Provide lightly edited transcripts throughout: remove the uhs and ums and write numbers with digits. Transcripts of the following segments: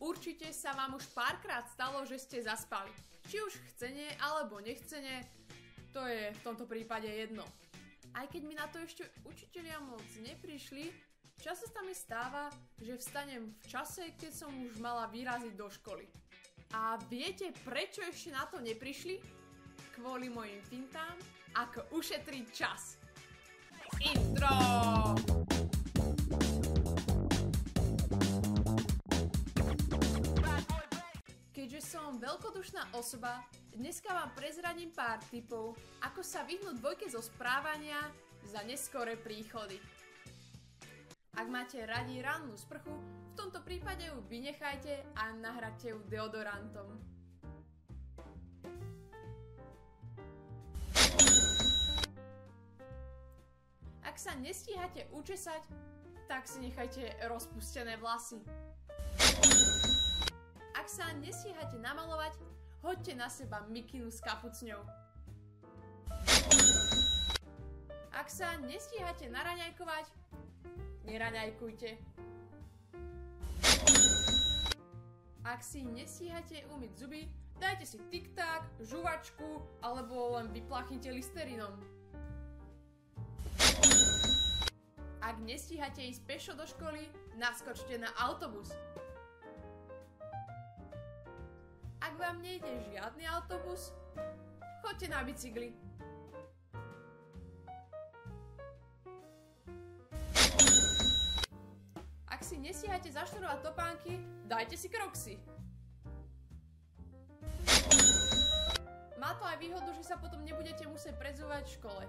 Určite sa vám už párkrát stalo, že ste zaspali. Či už chcene alebo nechcene, to je v tomto prípade jedno. Aj keď mi na to ešte učitelia moc neprišli, často sa mi stáva, že vstanem v čase, keď som už mala vyraziť do školy. A viete, prečo ešte na to neprišli? Kvôli mojim fintám, ako ušetriť čas. Intro! Keďže som veľkodušná osoba, dneska vám prezradím pár tipov, ako sa vyhnúť dvojke zo správania za neskoré príchody. Ak máte radi rannú sprchu, v tomto prípade ju vynechajte a nahradte ju deodorantom. Ak sa nestíhate učesať, tak si nechajte rozpustené vlasy. Ak sa nestíhate namalovať, hoďte na seba mikinu s kapucňou. Ak sa nestíhate naraňajkovať, neraňajkujte. Ak si nestíhate umyť zuby, dajte si tikták, žuvačku alebo len vyplachnite listerinom. Ak nestíhate ísť pešo do školy, naskočte na autobus. Ak vám nejde žiadny autobus, choďte na bicykli. Ak si nestíhate zašnurovať topánky, dajte si kroksy. Má to aj výhodu, že sa potom nebudete musieť predzúvať v škole.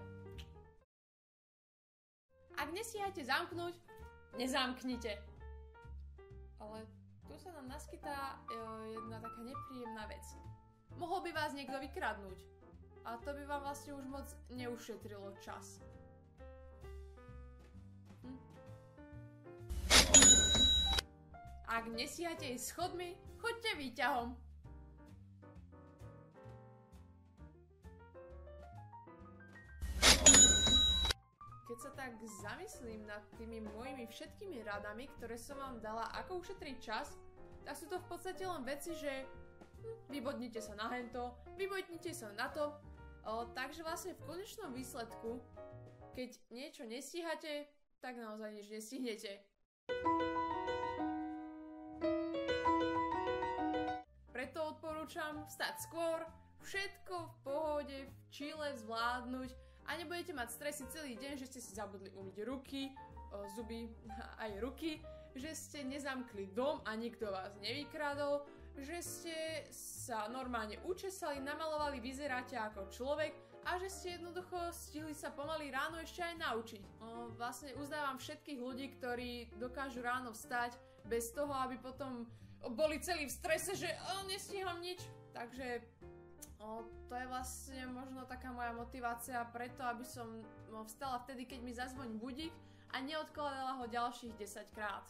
Ak nestíhate zamknúť, nezamknite. Ale tu sa nám naskytá jedna taká nepríjemná vec. Mohol by vás niekto vykradnúť. A to by vám vlastne už moc neušetrilo čas. Ak nestíhate ísť schodmi, choďte výťahom. Keď sa tak zamyslím nad tými mojimi všetkými radami, ktoré som vám dala, ako ušetriť čas, tak sú to v podstate len veci, že vybodnite sa na hento, vybodnite sa na to, takže vlastne v konečnom výsledku, keď niečo nestíhate, tak naozaj nič nestihnete. Preto odporúčam vstať skôr, všetko v pohode, v chile zvládnuť a nebudete mať stresy celý deň, že ste si zabudli umyť ruky, zuby aj ruky, že ste nezamkli dom a nikto vás nevykradol, že ste sa normálne učesali, namalovali, vyzeráte ako človek a že ste jednoducho stihli sa pomaly ráno ešte aj naučiť. Vlastne uznávam všetkých ľudí, ktorí dokážu ráno vstať bez toho, aby potom boli celí v strese, že nestíham nič. Takže to je vlastne možno taká moja motivácia preto, aby som vstala vtedy, keď mi zazvoní budík a neodkladala ho ďalších 10 krát.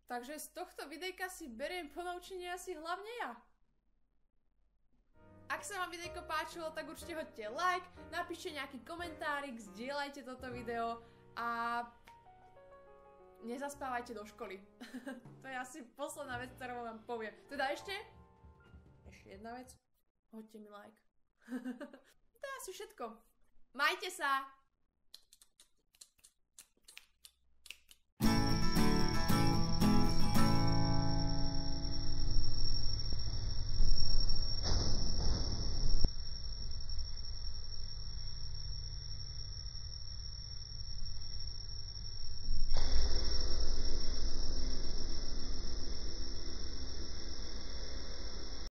Takže z tohto videjka si beriem ponaučenie asi hlavne ja. Ak sa vám videjko páčilo, tak určite hoďte like, napíšte nejaký komentárik, zdieľajte toto video a nezaspávajte do školy. To je asi posledná vec, ktorú vám poviem. Teda ešte jedna vec. Hoďte mi like. To je asi všetko. Majte sa!